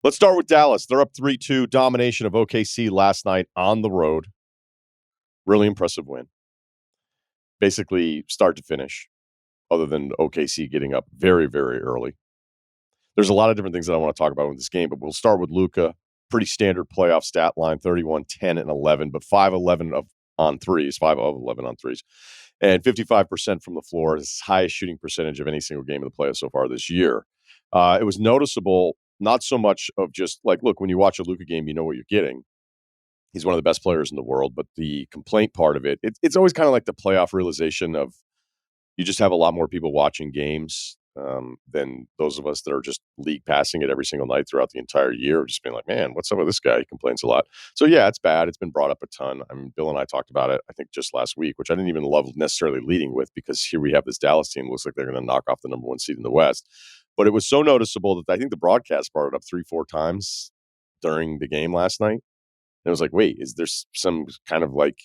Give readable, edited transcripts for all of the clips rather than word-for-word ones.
Let's start with Dallas. They're up 3-2, domination of OKC last night on the road. Really impressive win. Basically, start to finish, other than OKC getting up very, very early. There's a lot of different things that I want to talk about in this game, but we'll start with Luka. Pretty standard playoff stat line, 31, 10, and 11, but 5-11 on threes, 5 of 11 on threes, and 55% from the floor. It's his highest shooting percentage of any single game of the playoffs so far this year. It was noticeable, not so much of just like, look, when you watch a Luka game, you know what you're getting. He's one of the best players in the world, but the complaint part of it's always kind of like the playoff realization of you just have a lot more people watching games than those of us that are just league passing it every single night throughout the entire year, just being like, man, what's up with this guy? He complains a lot. So, yeah, it's bad. It's been brought up a ton. I mean, Bill and I talked about it, I think, just last week, which I didn't even love necessarily leading with because here we have this Dallas team. Looks like they're going to knock off the number one seed in the West. But it was so noticeable that I think the broadcast brought it up 3-4 times during the game last night. And it was like, wait, is there some kind of like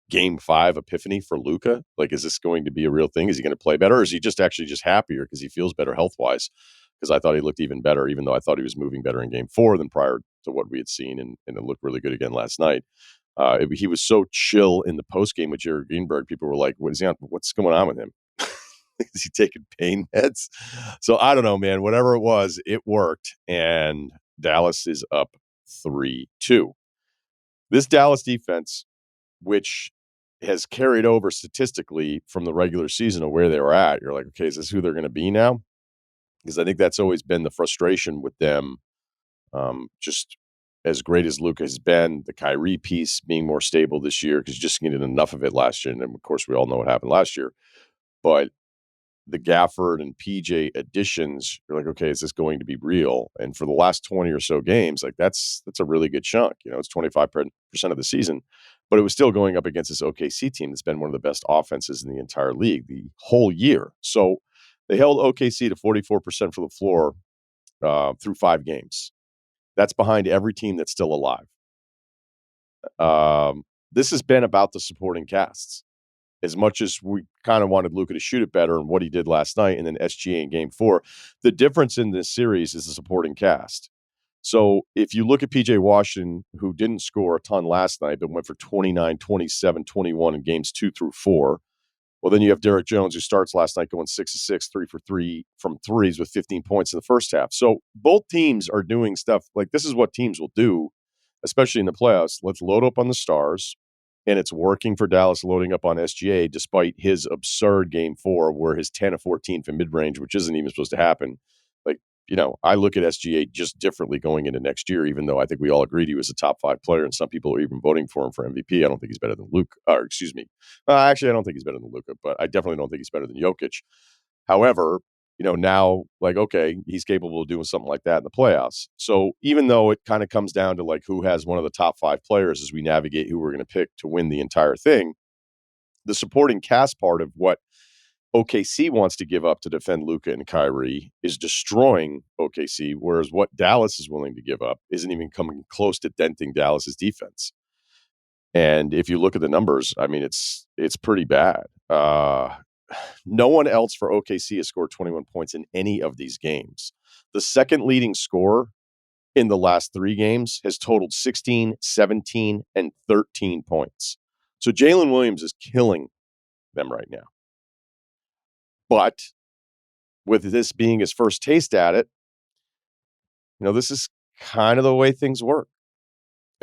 game 5 epiphany for Luka? Like, is this going to be a real thing? Is he going to play better? Or is he just actually just happier because he feels better health-wise? Because I thought he looked even better, even though I thought he was moving better in game 4 than prior to what we had seen. And it looked really good again last night. He was so chill in the postgame with Jared Greenberg. People were like, what's going on with him? Is he taking pain meds? So I don't know, man. Whatever it was, it worked. And Dallas is up 3-2. This Dallas defense, which has carried over statistically from the regular season of where they were at, you're like, okay, is this who they're going to be now? Because I think that's always been the frustration with them. Just as great as Luka has been, the Kyrie piece being more stable this year because just getting enough of it last year. And of course, we all know what happened last year. But the Gafford and PJ additions, you're like, okay, is this going to be real? And for the last 20 or so games, like that's a really good chunk. You know, it's 25% of the season, but it was still going up against this OKC team that's been one of the best offenses in the entire league the whole year. So they held OKC to 44% for the floor through 5 games. That's behind every team that's still alive. This has been about the supporting casts. As much as we kind of wanted Luka to shoot it better and what he did last night and then SGA in game 4, the difference in this series is the supporting cast. So if you look at PJ Washington, who didn't score a ton last night, but went for 29, 27, 21 in games 2 through 4. Well, then you have Derek Jones, who starts last night going 6 of 6, 3 for 3 from threes with 15 points in the first half. So both teams are doing stuff like this is what teams will do, especially in the playoffs. Let's load up on the stars. And it's working for Dallas loading up on SGA despite his absurd game 4 where his 10 of 14 from mid-range, which isn't even supposed to happen. Like, you know, I look at SGA just differently going into next year, even though I think we all agreed he was a top 5 player and some people are even voting for him for MVP. I don't think he's better than Luka. Actually, I don't think he's better than Luka, but I definitely don't think he's better than Jokic. However, you know, now, like, okay, he's capable of doing something like that in the playoffs. So even though it kind of comes down to, like, who has one of the top 5 players as we navigate who we're going to pick to win the entire thing, the supporting cast part of what OKC wants to give up to defend Luka and Kyrie is destroying OKC, whereas what Dallas is willing to give up isn't even coming close to denting Dallas's defense. And if you look at the numbers, I mean, it's pretty bad. No one else for OKC has scored 21 points in any of these games. The second leading scorer in the last 3 games has totaled 16, 17, and 13 points. So Jaylen Williams is killing them right now. But with this being his first taste at it, you know, this is kind of the way things work.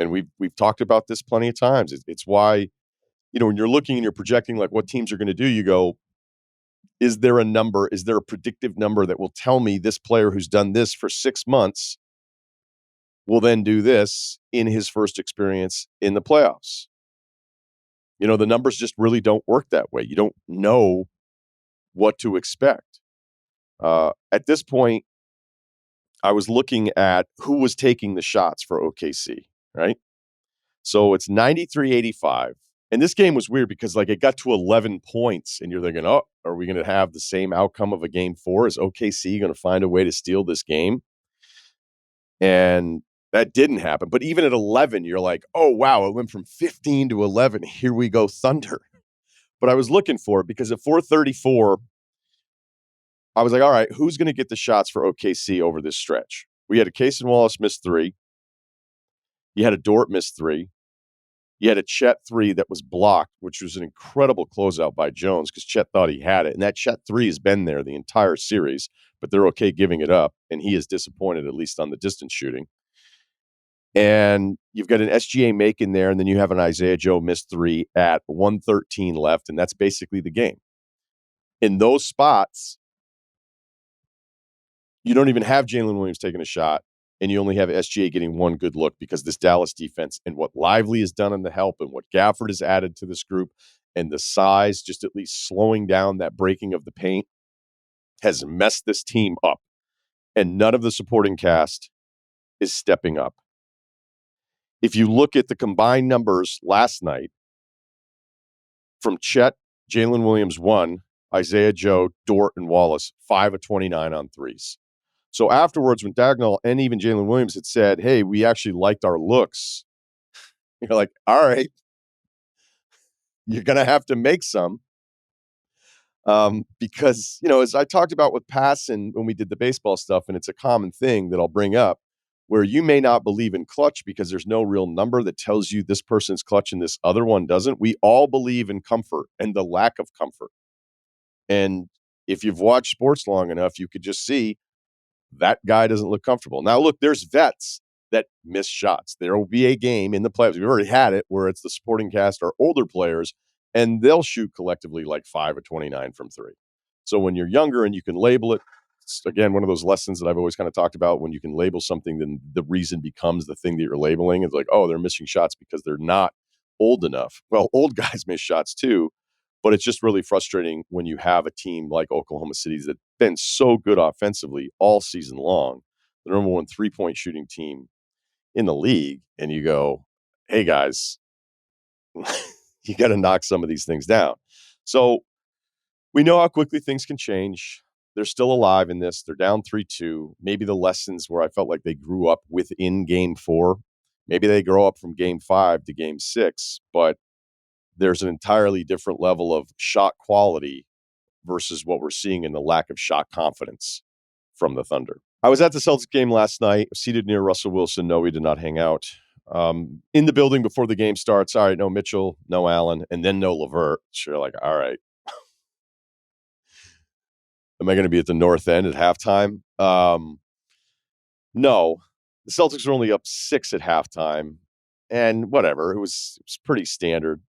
And we've talked about this plenty of times. It's why, you know, when you're looking and you're projecting like what teams are going to do, you go, is there a number? Is there a predictive number that will tell me this player who's done this for 6 months will then do this in his first experience in the playoffs? You know, the numbers just really don't work that way. You don't know what to expect. At this point, I was looking at who was taking the shots for OKC, right? So it's 93-85. And this game was weird because, like, it got to 11 points, and you're thinking, oh, are we going to have the same outcome of a game 4? Is OKC going to find a way to steal this game? And that didn't happen. But even at 11, you're like, oh, wow, it went from 15 to 11. Here we go, Thunder. But I was looking for it because at 4:34, I was like, all right, who's going to get the shots for OKC over this stretch? We had a Case and Wallace miss 3. You had a Dort miss 3. You had a Chet 3 that was blocked, which was an incredible closeout by Jones because Chet thought he had it. And that Chet 3 has been there the entire series, but they're okay giving it up. And he is disappointed, at least on the distance shooting. And you've got an SGA make in there, and then you have an Isaiah Joe missed 3 at 1:13 left, and that's basically the game. In those spots, you don't even have Jaylen Williams taking a shot, and you only have SGA getting one good look because this Dallas defense and what Lively has done in the help and what Gafford has added to this group and the size, just at least slowing down that breaking of the paint, has messed this team up. And none of the supporting cast is stepping up. If you look at the combined numbers last night from Chet, Jaylen Williams 1, Isaiah Joe, Dort, and Wallace, 5 of 29 on threes. So afterwards, when Dagnall and even Jaylen Williams had said, hey, we actually liked our looks, you're like, all right, you're going to have to make some. Because, as I talked about with Passon when we did the baseball stuff, and it's a common thing that I'll bring up, where you may not believe in clutch because there's no real number that tells you this person's clutch and this other one doesn't. We all believe in comfort and the lack of comfort. And if you've watched sports long enough, you could just see that guy doesn't look comfortable. Now, look, there's vets that miss shots. There will be a game in the playoffs. We've already had it where it's the supporting cast or older players, and they'll shoot collectively like 5 of 29 from 3. So when you're younger and you can label it, it's, again, one of those lessons that I've always kind of talked about. When you can label something, then the reason becomes the thing that you're labeling. It's like, oh, they're missing shots because they're not old enough. Well, old guys miss shots too, but it's just really frustrating when you have a team like Oklahoma City that's been so good offensively all season long, the number one 3-point shooting team in the league, and you go, hey, guys, you got to knock some of these things down. So we know how quickly things can change. They're still alive in this. They're down 3-2. Maybe the lessons where I felt like they grew up within game 4, maybe they grow up from game 5 to game 6, but there's an entirely different level of shot quality versus what we're seeing in the lack of shot confidence from the Thunder. I was at the Celtics game last night, seated near Russell Wilson. No, we did not hang out. In the building before the game starts, all right, no Mitchell, no Allen, and then no LeVert. So you're like, all right. Am I going to be at the north end at halftime? No. The Celtics were only up 6 at halftime, and whatever. It was pretty standard.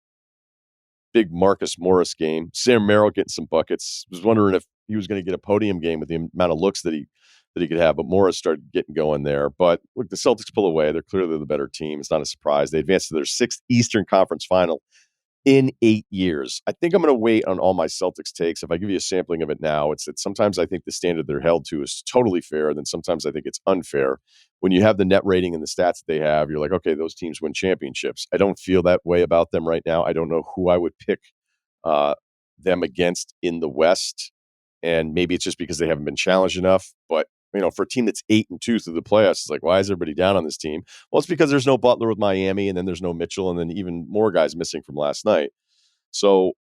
Big Marcus Morris game. Sam Merrill getting some buckets. Was wondering if he was going to get a podium game with the amount of looks that he could have, but Morris started getting going there. But look, the Celtics pull away. They're clearly the better team. It's not a surprise. They advanced to their 6th Eastern Conference final in 8 years. I think I'm going to wait on all my Celtics takes. If I give you a sampling of it now, it's that sometimes I think the standard they're held to is totally fair. Then sometimes I think it's unfair. When you have the net rating and the stats that they have, you're like, okay, those teams win championships. I don't feel that way about them right now. I don't know who I would pick them against in the West. And maybe it's just because they haven't been challenged enough. But, for a team that's 8-2 through the playoffs, it's like, why is everybody down on this team? Well, it's because there's no Butler with Miami, and then there's no Mitchell, and then even more guys missing from last night. So,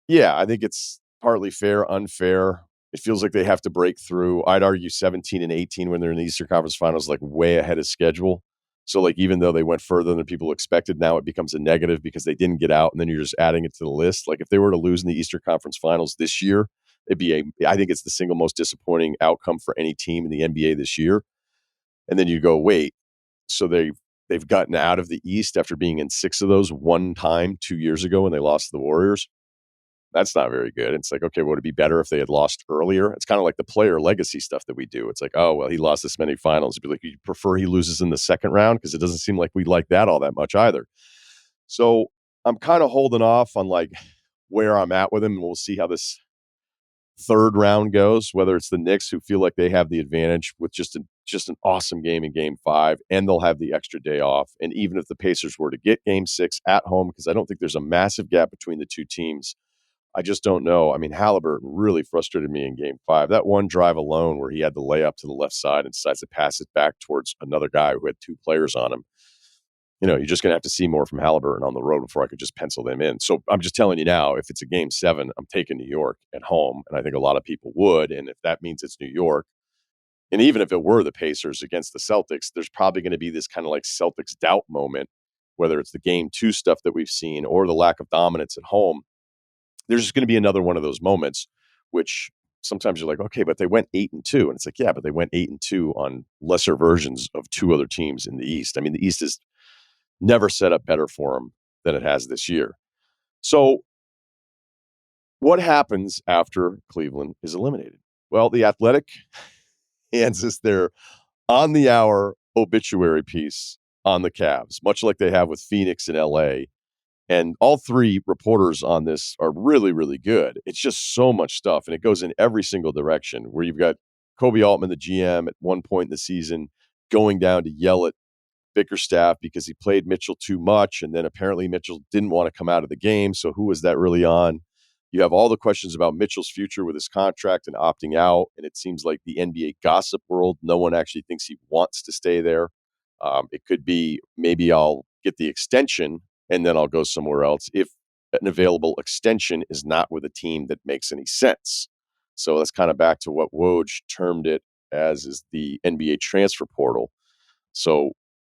yeah, I think it's partly fair, unfair. It feels like they have to break through. I'd argue 17 and 18 when they're in the Eastern Conference Finals, like way ahead of schedule. So, like, even though they went further than people expected, now it becomes a negative because they didn't get out, and then you're just adding it to the list. Like, if they were to lose in the Eastern Conference Finals this year, I think it's the single most disappointing outcome for any team in the NBA this year. And then you go, wait, so they've gotten out of the East after being in 6 of those one time 2 years ago when they lost to the Warriors. That's not very good. It's like, okay, would it be better if they had lost earlier? It's kind of like the player legacy stuff that we do. It's like, oh, well, he lost this many finals. It'd be like, you prefer he loses in the second round? Because it doesn't seem like we like that all that much either. So I'm kind of holding off on like where I'm at with him, and we'll see how this third round goes, whether it's the Knicks, who feel like they have the advantage with just an awesome game in game 5, and they'll have the extra day off. And even if the Pacers were to get game 6 at home, because I don't think there's a massive gap between the two teams, I just don't know. I mean, Halliburton really frustrated me in game 5. That one drive alone where he had the layup to the left side and decides to pass it back towards another guy who had 2 players on him. You're just going to have to see more from Halliburton on the road before I could just pencil them in. So I'm just telling you now, if it's a game 7, I'm taking New York at home. And I think a lot of people would. And if that means it's New York, And even if it were the Pacers against the Celtics, there's probably going to be this kind of like Celtics doubt moment, whether it's the game 2 stuff that we've seen or the lack of dominance at home. There's just going to be another one of those moments, which sometimes you're like, okay, but they went 8-2. And it's like, yeah, but they went 8-2 on lesser versions of 2 other teams in the East. I mean, the East is never set up better for them than it has this year. So what happens after Cleveland is eliminated? Well, The Athletic hands us their on-the-hour obituary piece on the Cavs, much like they have with Phoenix and LA. And all 3 reporters on this are really, really good. It's just so much stuff, and it goes in every single direction, where you've got Kobe Altman, the GM, at one point in the season, going down to yell at Bickerstaff because he played Mitchell too much, and then apparently Mitchell didn't want to come out of the game, so who was that really on? You have all the questions about Mitchell's future with his contract and opting out, and it seems like the NBA gossip world, no one actually thinks he wants to stay there. It could be, maybe I'll get the extension and then I'll go somewhere else if an available extension is not with a team that makes any sense. So that's kind of back to what Woj termed it as, is the NBA transfer portal. So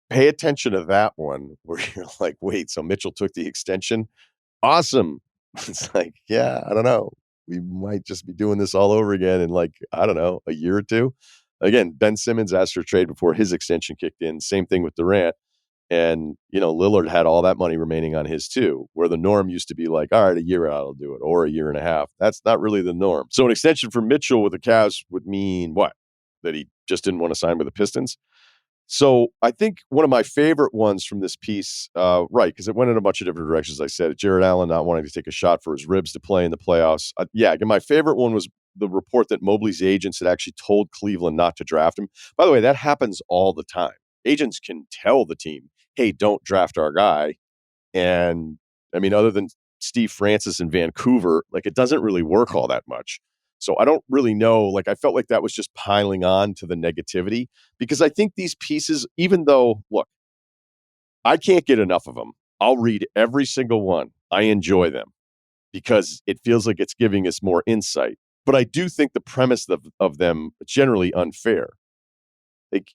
pay attention to that one where you're like, wait, so Mitchell took the extension? Awesome. It's like, yeah, I don't know. We might just be doing this all over again in like, I don't know, a year or 2. Again, Ben Simmons asked for a trade before his extension kicked in. Same thing with Durant. And, Lillard had all that money remaining on his too, where the norm used to be like, all right, a year out, I'll do it, or a year and a half. That's not really the norm. So an extension for Mitchell with the Cavs would mean what? That he just didn't want to sign with the Pistons? So I think one of my favorite ones from this piece, right, because it went in a bunch of different directions. I said Jared Allen not wanting to take a shot for his ribs to play in the playoffs. My favorite one was the report that Mobley's agents had actually told Cleveland not to draft him. By the way, that happens all the time. Agents can tell the team, hey, don't draft our guy. And I mean, other than Steve Francis in Vancouver, like, it doesn't really work all that much. So I don't really know. Like, I felt like that was just piling on to the negativity, because I think these pieces, even though, look, I can't get enough of them. I'll read every single one. I enjoy them because it feels like it's giving us more insight. But I do think the premise of them generally unfair. Like,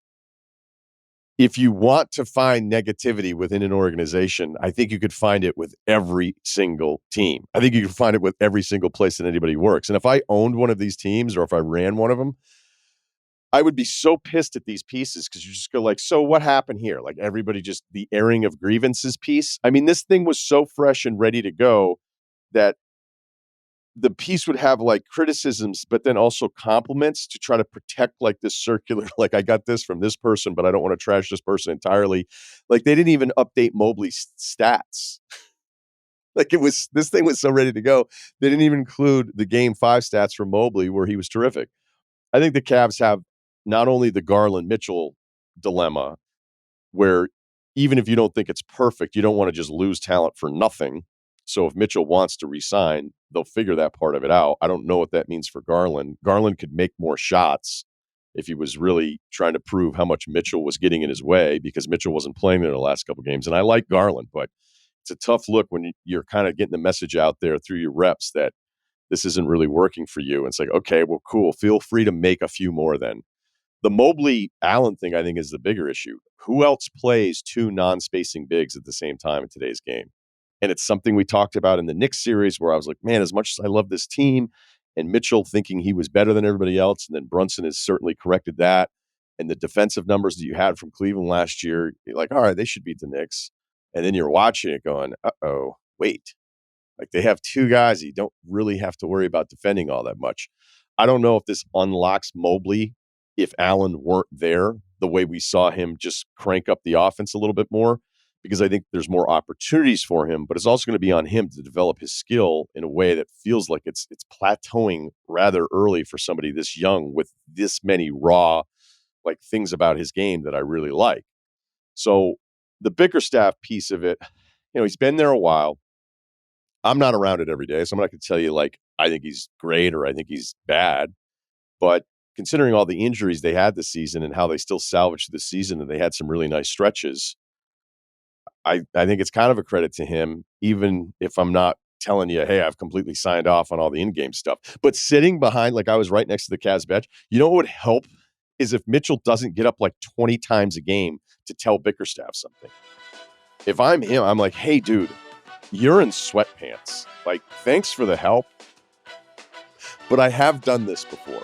if you want to find negativity within an organization, I think you could find it with every single team. I think you could find it with every single place that anybody works. And if I owned one of these teams, or if I ran one of them, I would be so pissed at these pieces, because you just go like, so what happened here? Like, everybody just, the airing of grievances piece. I mean, this thing was so fresh and ready to go that the piece would have like criticisms, but then also compliments to try to protect like this circular, like, I got this from this person, but I don't want to trash this person entirely. Like, they didn't even update Mobley's stats. Like, this thing was so ready to go. They didn't even include the game 5 stats from Mobley, where he was terrific. I think the Cavs have not only the Garland Mitchell dilemma, where even if you don't think it's perfect, you don't want to just lose talent for nothing. So if Mitchell wants to resign, they'll figure that part of it out. I don't know what that means for Garland. Garland could make more shots if he was really trying to prove how much Mitchell was getting in his way, because Mitchell wasn't playing in the last couple of games. And I like Garland, but it's a tough look when you're kind of getting the message out there through your reps that this isn't really working for you. And it's like, okay, well, cool. Feel free to make a few more then. The Mobley Allen thing, I think, is the bigger issue. Who else plays 2 non-spacing bigs at the same time in today's game? And it's something we talked about in the Knicks series, where I was like, man, as much as I love this team, and Mitchell thinking he was better than everybody else, and then Brunson has certainly corrected that, and the defensive numbers that you had from Cleveland last year, you're like, all right, they should beat the Knicks. And then you're watching it going, uh-oh, wait. Like, they have 2 guys you don't really have to worry about defending all that much. I don't know if this unlocks Mobley if Allen weren't there, the way we saw him just crank up the offense a little bit more, because I think there's more opportunities for him, but it's also going to be on him to develop his skill in a way that feels like it's plateauing rather early for somebody this young with this many raw, like, things about his game that I really like. So the Bickerstaff piece of it, he's been there a while. I'm not around it every day, so I'm not going to tell you like I think he's great or I think he's bad. But considering all the injuries they had this season and how they still salvaged the season, and they had some really nice stretches, I think it's kind of a credit to him, even if I'm not telling you, hey, I've completely signed off on all the in-game stuff. But sitting behind, like, I was right next to the Cavs bench, you know what would help is if Mitchell doesn't get up like 20 times a game to tell Bickerstaff something. If I'm him, I'm like, hey, dude, you're in sweatpants. Like, thanks for the help. But I have done this before.